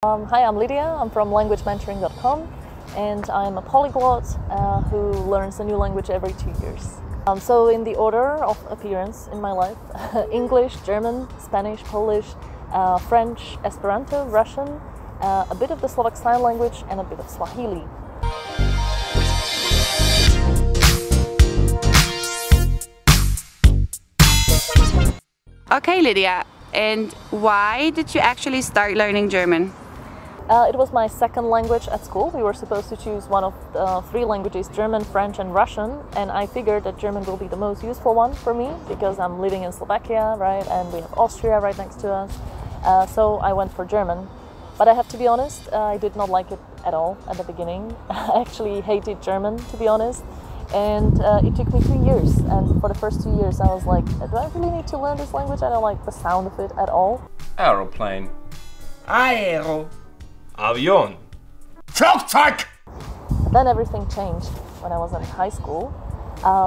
Hi, I'm Lydia. I'm from languagementoring.com and I'm a polyglot who learns a new language every 2 years. So in the order of appearance in my life, English, German, Spanish, Polish, French, Esperanto, Russian, a bit of the Slovak Sign Language and a bit of Swahili. Okay, Lydia, and why did you actually start learning German? It was my second language at school. We were supposed to choose one of three languages, German, French and Russian, and I figured that German will be the most useful one for me because I'm living in Slovakia, right, and we have Austria right next to us, so I went for German. But I have to be honest, I did not like it at all at the beginning. I actually hated German, to be honest, and it took me 2 years, and for the first 2 years I was like, do I really need to learn this language? I don't like the sound of it at all. Aeroplane. Aero. Avion. Flugzeug! Then everything changed when I was in high school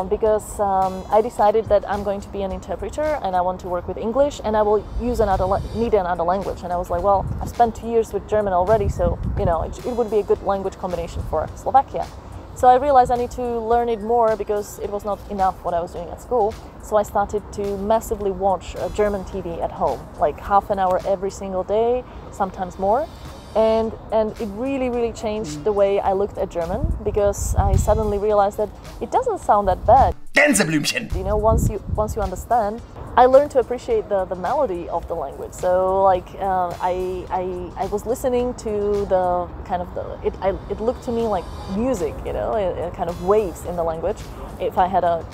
because I decided that I'm going to be an interpreter and I want to work with English and I will need another language. And I was like, well, I've spent 2 years with German already, so you know it would be a good language combination for Slovakia. So I realized I need to learn it more because it was not enough what I was doing at school. So I started to massively watch German TV at home, like half an hour every single day, sometimes more. And it really changed the way I looked at German because I suddenly realized that it doesn't sound that bad. Gänseblümchen! You know, once you understand, I learned to appreciate the melody of the language. So like I was listening to the kind of it looked to me like music, you know, it kind of waves in the language. If I had a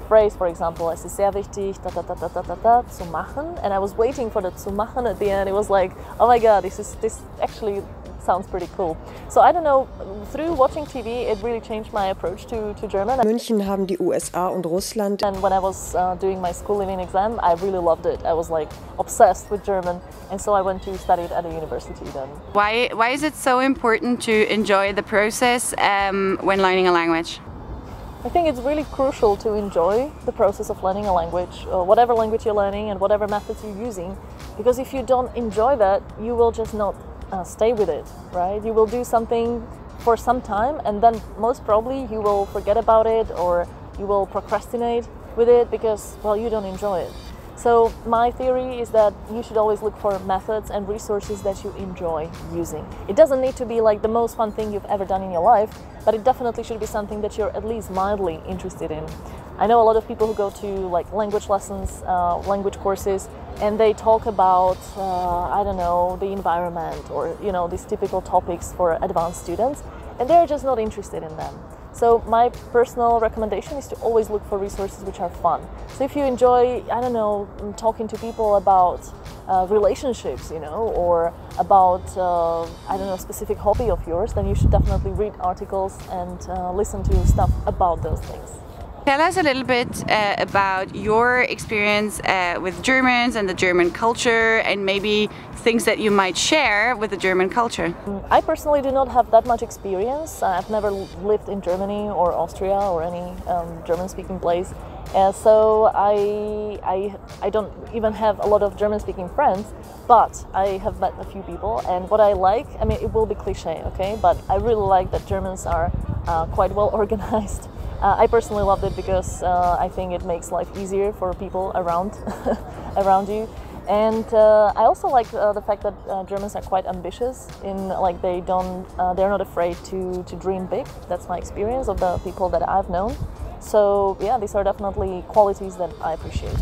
phrase, for example, es ist sehr wichtig zu machen, and I was waiting for the zu machen at the end, it was like, oh my god, this actually sounds pretty cool. So I don't know, through watching TV, it really changed my approach to German. München haben die USA und Russland. And when I was doing my school leaving exam, I really loved it. I was like obsessed with German, and so I went to study it at a university then. Why is it so important to enjoy the process when learning a language? I think it's really crucial to enjoy the process of learning a language, whatever language you're learning and whatever methods you're using, because if you don't enjoy that, you will just not stay with it, right? You will do something for some time and then most probably you will forget about it or you will procrastinate with it because, well, you don't enjoy it. So my theory is that you should always look for methods and resources that you enjoy using. It doesn't need to be like the most fun thing you've ever done in your life, but it definitely should be something that you're at least mildly interested in. I know a lot of people who go to like language lessons, language courses, and they talk about, I don't know, the environment or, you know, these typical topics for advanced students, and they're just not interested in them. So my personal recommendation is to always look for resources which are fun. So if you enjoy, I don't know, talking to people about relationships, you know, or about, I don't know, a specific hobby of yours, then you should definitely read articles and listen to stuff about those things. Tell us a little bit about your experience with Germans and the German culture and maybe things that you might share with the German culture. I personally do not have that much experience. I've never lived in Germany or Austria or any German-speaking place. So I don't even have a lot of German-speaking friends, but I have met a few people, and what I like, I mean, it will be cliche, okay, but I really like that Germans are quite well organized. I personally loved it because I think it makes life easier for people around you, and I also like the fact that Germans are quite ambitious in like they're not afraid to dream big. That's my experience of the people that I've known. So yeah, these are definitely qualities that I appreciate.